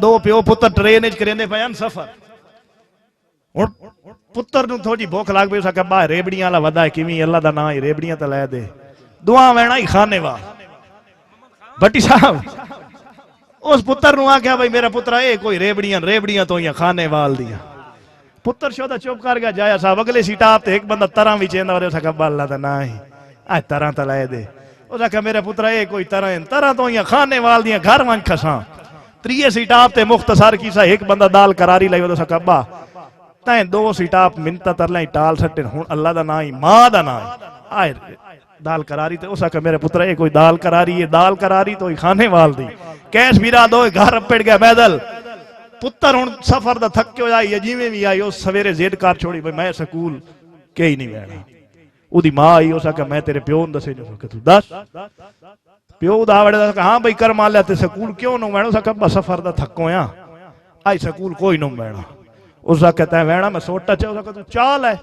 दो प्यो पुत्र ट्रेन करेंदे पे सफर हुण पुत्र नूं थोड़ी भुख लग पई उस आख्या रेबड़ियां वाला वदा किवें अल्लाह दा नाम ही रेबड़ियां तो लै दे दुआ वैणा ही खाने वा भट्टी साहब उस पुत्र नूं आख्या भाई मेरा पुत्रा ये कोई रेबड़ियां तो खाने वाल दियां पुत्र शोदा चुप कर गया जाया साहब अगले सीटा ते एक बंदा तरह भी चेंदा उस आख्या अल्लाह दा नाम ही आ तरह तो लै दे उस आख्या मेरा पुत्रा ये कोई तरह तो खाने वाल दियां घर वन खसा त्रीए सीटाप ते मुख्तसर की सा एक बंदा दाल करारी लाई उस आख्या अब्बा तैं दो सीटाप मिन्नत तरला टाल सट्टे हुण अल्लाह दा नाम ही मां दा नाम आए दाल करारी ते उस आख्या मेरे पुत्र ये कोई दाल करारी तो खाने वाल दी कैश बिरा दो घर पेड़ गया पैदल पुत्र हुण सफर दा थक्यो आई जिवें भी आई उस सवेरे जिद कर छोड़ी भाई मैं स्कूल के ही नहीं बहना उदी मां आई उस आख्या मैं तेरे प्यो नूं दसे जो तू दस प्यो दा वड़े हाँ भाई कर मान लिया ते स्कूल क्यों ना बहना उस आख्या सफर दा थको आ आई स्कूल कोई ना बहना उस आख्या तैं बहना मैं सोटा च उस आख्या तू चाल है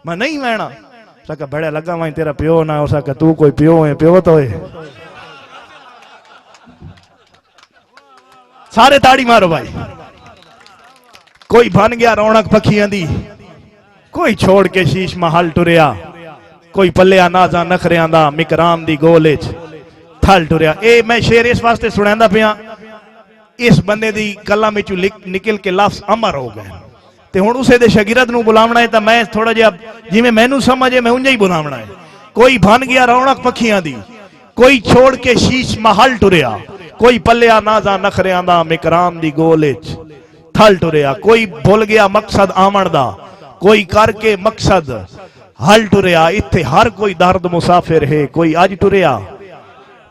मैं नहीं बहना उस आख्या बड़े लगा वहीं तेरा प्यो ना उस आख्या तू कोई प्यो है प्यो तो है सारे ताड़ी मारो भाई कोई बन गया रौनक पखियां दी कोई छोड़ के शीश महल टुरिया कोई पलिया नाजा नखरियां दा मिकराम दी गोले थल टुरिया ए मैं शेर इस वास्ते सुनांदा पिया इस बंदे दी कलम विचों निकल के लफ्ज अमर हो गए ते हुण उसे दे शागिर्द नूं बुलावना है तां मैं थोड़ा जिहा जिवें मैनूं समझ है मैं उंज ही बुलावना है कोई बन गया रौनक पखियां दी कोई छोड़ के शीश महल टुरिया कोई पलिया नाजा नखरियां दा मिकराम दी गोले थल टुरिया कोई भुल गया मकसद आमण दा कोई करके मकसद हल टुरिया इत्थे हर कोई दर्द मुसाफिर है कोई अज टुरिया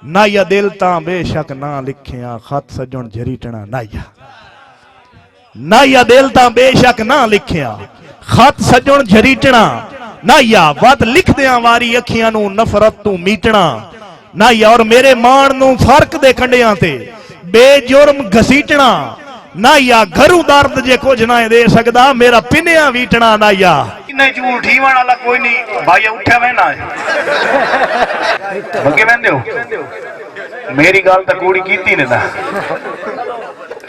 नाया दिल तां बेशक ना लिखिया खत सजण झरीटना नाया दिल तां बेशक ना लिखिया खत सजण झरीटना नाया वध लिखदियां वारी अखियां नूं नफरत तू मीटना नाया और मेरे मान नूं फर्क दे कंडियां ते बेजुर्म घसीटना नाया घरू दर्द जे कुछ ना दे सकदा मेरा पिनिया वीटना नाया इन्ने झूठ ठीवण वाला कोई नहीं भाई उठा वहना बगे वहंदे हो मेरी गल तां कूड़ी कीती ने ना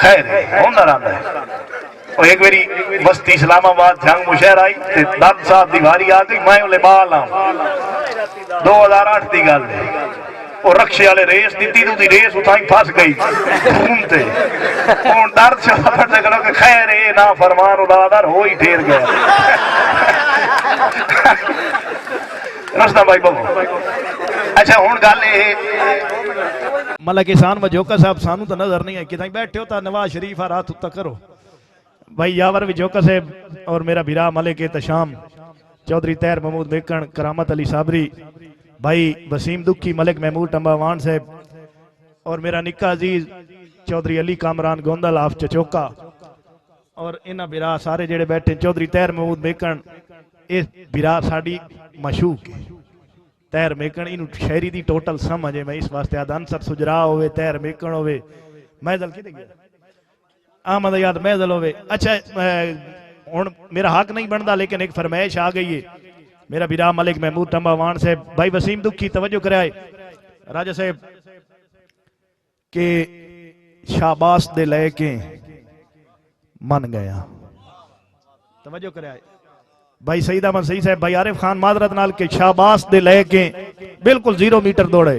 खैर होंदा रहंदा है और एक बारी बस्ती इस्लामाबाद जंग मुशहर आई ते दर्द साहब दी वारी आ गई मैं उले बाल आ 2008 दी गल है और रक्षे वाले रेस दी तू दी रेस उठाई फस गई घूमते हुण दर्द शाहर दे करो कि खैर ए ना फरमान उदादर हो ही ठेर गया रस्ता भाई बाबू अच्छा हुण गल ए मतलब किसान वजोका साहब सानू तो नजर नहीं आई कि बैठे हो तो नवाज शरीफ आ रात उत्ता करो भाई यावर विजोका साहब और मेरा बिरा मलिक तशाम चौधरी तैर महमूद बेकन करामत अली साबरी भाई वसीम दुखी मलिक महमूद टंबावान साहब और मेरा निक्का अजीज चौधरी अली कामरान गोंदल आफ चचोका और इन्ह बिरा सारे जेड़े बैठे चौधरी तैर महमूद बेकन ये बिरा साड़ी मशहूक है तैर मेकन इन शायरी दी टोटल समझ है मैं इस वास्ते आदंसर सुजरा होवे तैर मेकन होवे महदल किते गया आमद याद महदल होवे अच्छा हुण मेरा हक नहीं बनता लेकिन एक फरमाइश आ गई है मेरा बिरा मलिक महमूद टंबावान साहब भाई वसीम दुखी तवज्जो कराए राजा साहब के शाबाश दे लेके मन गया तवज्जो कराए भाई सईद अहमद सही साहब भाई आरिफ खान मादरत नाल के शाबाश दे लेके बिल्कुल 0 मीटर दौड़े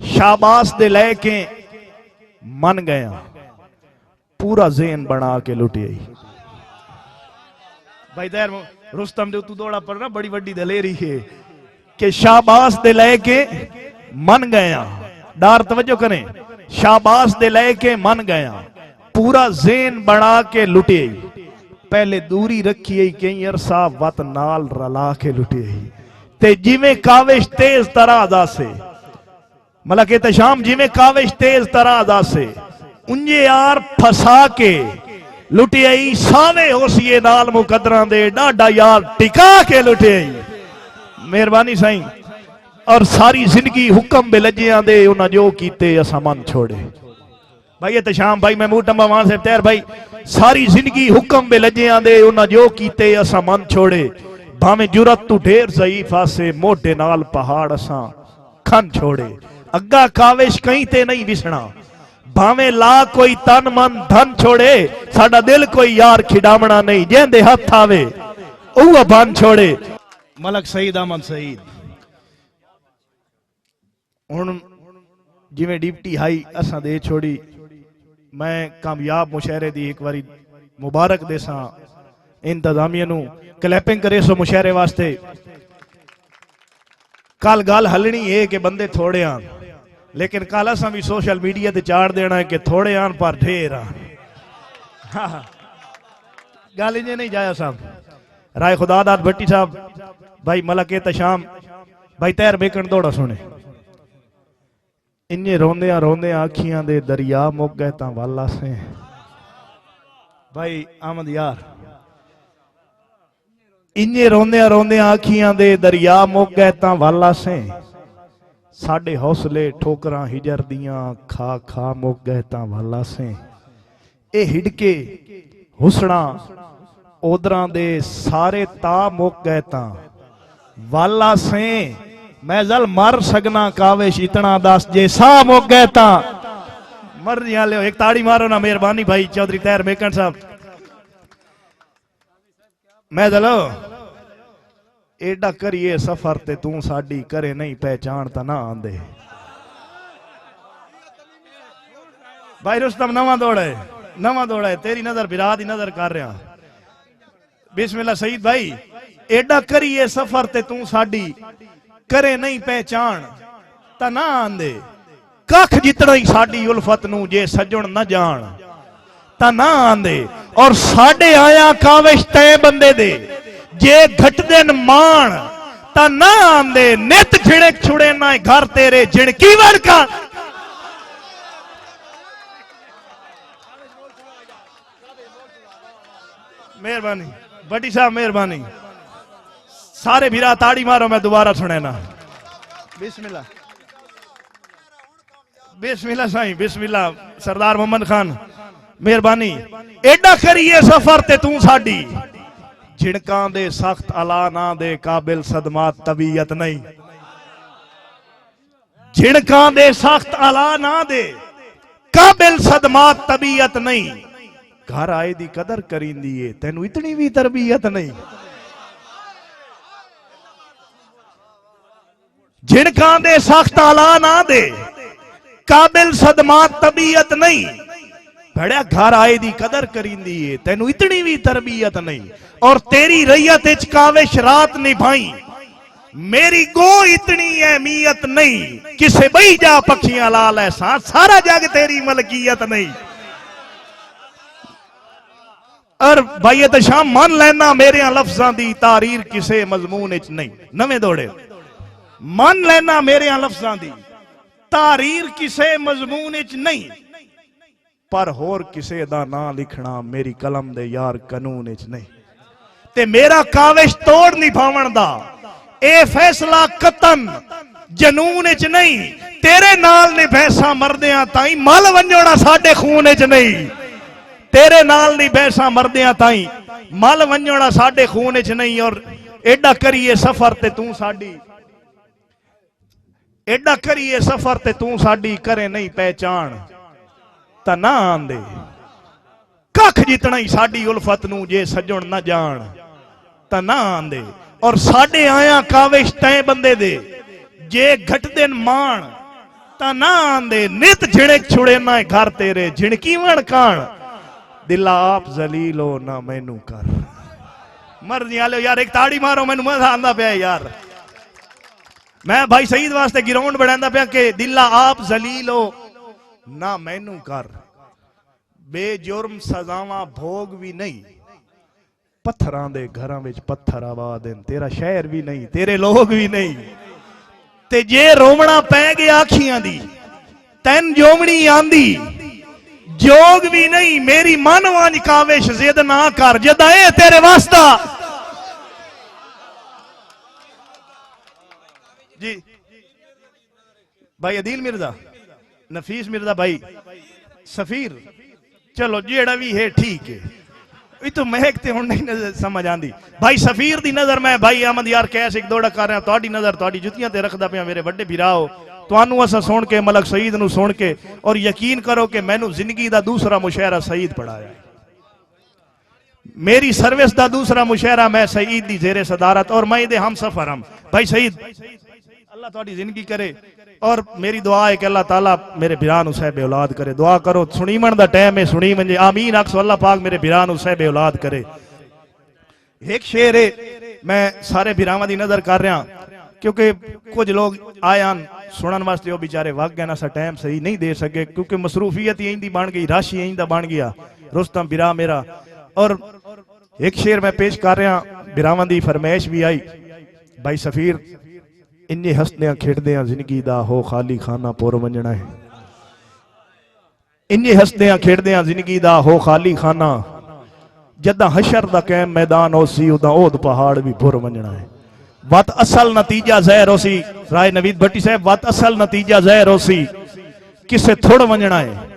शाबाश दे लेके मन गया पूरा ज़हन बना के लुटी आई भाई देर रुस्तम दे तू दौड़ा पर ना बड़ी बड़ी दलेरी है कि शाबाश दे लेके मन गया डार तवज्जो करें शाबाश दे लेके मन गया पूरा ज़हन बना के लुटी आई पहले दूरी रखी है कई अरसा वत नाल रला के लुटी है ते जिवें काविश तेज तराजा से मतलब के तशाम जिवें काविश तेज तराजा से उंजे यार फसा के लुटी आई सावे होसिए नाल मुकदरा दे डाडा यार टिका के लुटी आई मेहरबानी साईं और सारी जिंदगी हुक्म बेलजियां दे उन्हें जो कीते असा मन छोड़े भाई तशाम भाई महमूद टंबावान साहब तैयार भाई सारी जिंदगी हुक्म बेलजियां दे उन्हें जो कीते असा मन छोड़े भावे जुरत तू ढेर ज़ईफ आसे मोटे नाल पहाड़ असा खन छोड़े अग्गा काविश कहीं ते नहीं विसना भावे ला कोई तन मन धन छोड़े, साडा दिल कोई यार खिडावना नहीं, जेंदे हथ आवे वो बन छोड़े। मलक सईद अहमद सईद हुण जिवें डिप्टी हाई असां दे छोड़ी, मैं कामयाब मुशायरे दी एक बारी मुबारक देसा इंतजामिया नूं, क्लैपिंग करे सो मुशायरे वास्ते। कल गल हलनी है कि बंदे थोड़े आन, लेकिन कल असां भी सोशल मीडिया ते चाड़ देना है कि थोड़े आन पर ढेर आन। गल इंजे नहीं जाया साहब। राय खुदादाद भट्टी साहब, भाई मलक तशाम, भाई तैर बेकन दौड़ा सुने। इन्ने रोंदियां रोंदियां अखियां दे दरिया मुक गए तां वाला से। भाई अहमद यार, इन्ने रोंदियां रोंदियां अखियां दे दरिया मुक गए तां वाला से, साडे हौसले ठोकरां हिजर दियां खा खा मुक गए तां वाला से। ए हिडके हुसना ओदरां दे सारे ता मुक गए तां वाला से। मैं जल मर सकना काविश इतना दस, जे सा मुक गए ता मर जिया लियो। एक ताड़ी मारो ना मेहरबानी भाई चौधरी तैर मेकन साहब। मैं चलो एडा करिए सफर ते तू साडी करे नहीं पहचान ता ना आंदे। भाई रुस्तम नवा दौड़ा है, तेरी नजर बिरा दी नजर कर रहा। बिस्मिल्लाह सईद भाई, एडा करिए सफर ते तू साडी करे नहीं पहचान ता ना आंदे। कख जितना ही साडी उल्फत नू जे सजण न जान ता ना आंदे। और साडे आया काविश तय बंदे दे, जे घट दिन मान ता ना आंदे। नित झिड़क छुड़े ना घर तेरे झिड़की वड़का। मेहरबानी बड़ी साहब, मेहरबानी। सारे भीरा ताड़ी मारो, मैं दोबारा सुने ना। बिस्मिल्लाह बिस्मिल्लाह साईं, बिस्मिल्लाह। सरदार मोहम्मद खान मेहरबानी। एडा करिए सफर ते तू साडी, झिड़कां दे सख्त अला ना दे काबिल सदमात तबीयत नहीं। झिड़कां दे सख्त अला ना दे काबिल सदमात तबीयत नहीं। घर आए दी कदर करींदी है, तेनू इतनी भी तरबियत नहीं। झिड़कां दे सख्त अला ना दे काबिल सदमात तबीयत नहीं। भड़िया घर आए दी कदर करींदी है, तेनू इतनी भी तरबियत नहीं। और तेरी रैयत इच काविश रात निभाई, मेरी गो इतनी अहमियत नहीं। किसे बई जा पक्षियां लाल ऐसा, सारा जग तेरी मलकियत नहीं। और भाई तशाम मन लेना मेरे लफ्जां दी तारीर किसे मजमून इच नहीं। नवे दौड़े मन लेना मेरे लफ्जां दी तारीर किसे मजमून इच नहीं। पर होर किसे दा ना लिखना मेरी कलम दे यार कानून इच नहीं। ते मेरा काविश तोड़ निभावन दा ए फैसला कतन जनून इच नहीं। तेरे नाल निभैसा मरदियां ताई मल वंजोड़ा साडे खून इच नहीं। तेरे नाल निभैसा मरदियां ताई मल वंजोड़ा साडे खून इच नहीं। और एडा करिए सफर ते तू साडी, एडा करिए सफर ते तू साडी करे नहीं पहचान ता ना आंदे। कख जितना ही साडी उल्फत नू जे सजण न जान ता ना आंदे। और साडे आया काविश तय बंदे दे, जे घट दिन मान ता ना आंदे। नित झिड़क छुड़े ना घर तेरे झिड़की वणकान, दिला आप जलीलो ना मैनू कर। मर्जी आलो यार, एक ताड़ी मारो, मैनू मजा आंदा पिया यार। मैं भाई सईद वास्ते गिराउंड बनांदा पिया कि दिला आप जलीलो ना मैनू कर। बेजुर्म सजावां भोग भी नहीं, पत्थरां दे घरां विच पत्थर आवा देन। तेरा शहर भी नहीं, तेरे लोग भी नहीं। ते जे रोवना पै गया अखियां दी, तैन जोमनी आंदी जोग भी नहीं। मेरी मन वांज काविश जिद ना कर, जदा ए तेरे वास्ता जी। भाई अदील मिर्जा, नफीस मिर्जा, भाई सफीर, चलो जेड़ा भी है ठीक है। तो महकते हुण नहीं समझ आंदी। भाई सफीर दी नजर मैं भाई अहमद यार कैस एक दौड़ा कर रहा, तुहाडी नजर तुहाडी जुतियां ते रखदा पिया। मेरे वड्डे भीराओ ਤੁਹਾਨੂੰ असा सुन के मलक सईद नू सुन के और यकीन करो कि मैनू जिंदगी का दूसरा मुशायरा सईद पढ़ाया, मेरी सर्विस का दूसरा मुशायरा मैं सईद दी जेरे सदारत और मैं दे हम सफर हम भाई सईद अल्लाह तुहाडी जिंदगी करे और मेरी दुआ है कि अल्लाह ताला मेरे बिरा नू साहिब औलाद करे। दुआ करो, सुनीमन दा टाइम है, सुनी मंजे आमीन आखो, अल्लाह पाक मेरे बिरा नू साहिब औलाद करे। एक शेर है, मैं सारे बिरावां दी नजर कर रहा क्योंकि कुछ लोग आए सुनने वास्ते, वो बेचारे वग गए ना, सा टाइम सही नहीं दे सके क्योंकि मसरूफियत ही इंदी बन गई, राशि इंदा बन गया। रुस्तम बिरा मेरा, और एक शेर मैं पेश कर रहा, बिरावां दी फरमाइश भी आई। भाई सफीर इन्ने हसदे खेडदे जिंदगी दा हो खाली खाना पुर वंजना है, इन्ने हसदे खेडदे जिंदगी दा हो खाली खाना, जदा हशर दा कैम मैदान हो सी उदा ओद पहाड़ भी भुर वंजना है। वत असल नतीजा जहर हो सी, राय नवीद भट्टी साहब, वत असल नतीजा जहर हो सी, किसे थुड़ वंजना है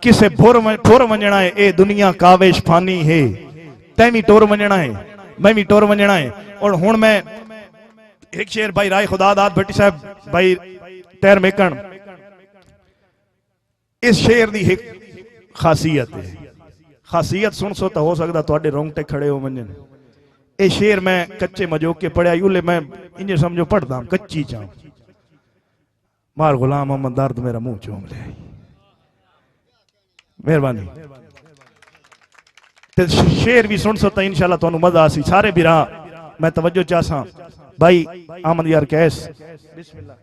किसे फुर वंजना है, ए दुनिया कावेश फानी है, तै भी टुर वंजना है, मैं भी टुर वंजना है। और हुण मैं एक शेर भाई राय खुदादाद भट्टी साहब, भाई तैर मेकन, इस शेर दी एक खासियत है, खासियत सुन सो तो हो सकता तुहाडे रोंगटे खड़े हो वंजन। ये शेर मैं कच्चे मजोक के पढ़िया, यूले मैं इंजे समझो पढ़दा कच्ची चा, मार गुलाम मोहम्मद दर्द मेरा मुंह चूम ले, मेहरबानी। ते शेर भी सुन सो तो इंशाल्लाह तुहानू मजा आसी। सारे बिरा मैं तवज्जो चाहसा, भाई आमद यार कैस बिस्मिल्लाह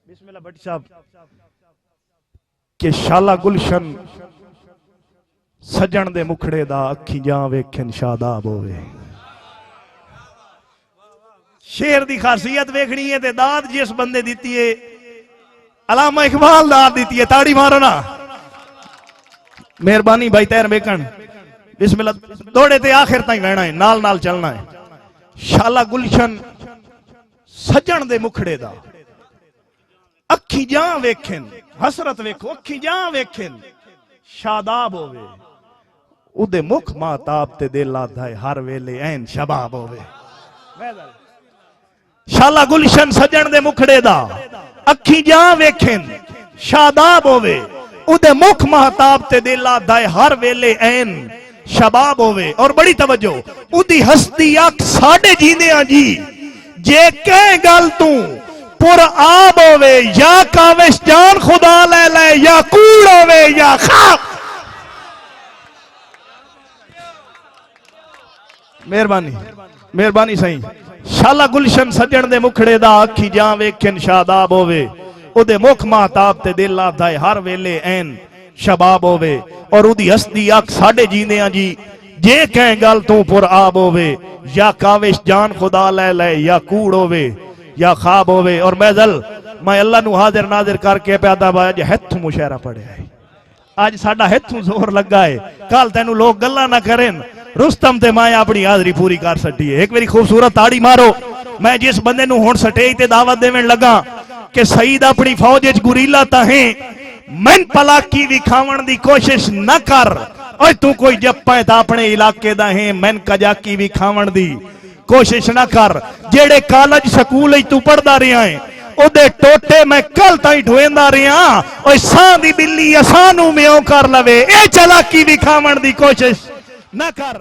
बिस्मिल्लाह भट्टी साहब के शाला गुलशन सजन दे मुखड़े दा अखी जा वेखन शादाब होवे। शेर दी खासियत वेखनी है ते दाद जिस बंदे दी है, अलामा इकबाल दाद दी है, ताड़ी मारो ना, मेहरबानी भाई तैर बेकन बिस्मिल्लाह, दौड़े ते आखिर ताई रहना है, नाल नाल चलना है। शाला गुलशन सजन दे मुखड़े दा अखी जा वेखन, हसरत वेखो अखी जा वेखन शादाब होवे, उदे मुख माताब ते दिल आधा है हर वेले ऐन शबाब होवे। शाला गुलशन सजन दे मुखड़े दा अखी जा वेखन शादाब होवे, उदे मुख महताब ते दिल आधा है हर वेले ऐन शबाब होवे। और बड़ी तवज्जो, उदी हस्ती अख साडे जींदियां जी, जे कह गल तू पुर आब होवे, या काविश जान खुदा ले ले, या कूड़ होवे या खाब। मेहरबानी मेहरबानी सही। शाला गुलशन सजन दे मुखड़े दा अखी जा वेखन शादाब होवे, उदे मुख महताब ते दिल आधा है हर वेले ऐन शबाब होवे। और उदी हस्ती अख साडे जींदियां जी, जे कह गल तू पुर आब होवे, या काविश जान खुदा ले ले, या कूड़ होवे या खाब होवे। और मैं अल्लाह नू हाजिर नाजिर करके प्यादा अज हैथू मुशायरा पढ़िया है, अज साडा हैथू जोर लगा है, कल तेनू लोग गल्ला ना करें, रुस्तम ते मैं अपनी हाजरी पूरी कर सकी है। एक मेरी खूबसूरत ताड़ी मारो। मैं जिस बंदे नू हुण स्टेज ते दावत देवन लगा कि सईद अपनी फौज च गुरीला ताहे, मन पलाकी विखावण दी कोशिश न कर, और तू कोई जप्पा है अपने इलाके दा है, मन कजाकी विखावण दी कोशिश न कर। जेड़े कॉलेज स्कूल तू पढ़दा रहा है, ओदे टोटे मैं कल ताई ढोएंदा रहा, और सां दी बिल्ली असां नू म्यों कर लवे, ए चलाकी विखावण दी कोशिश न कर।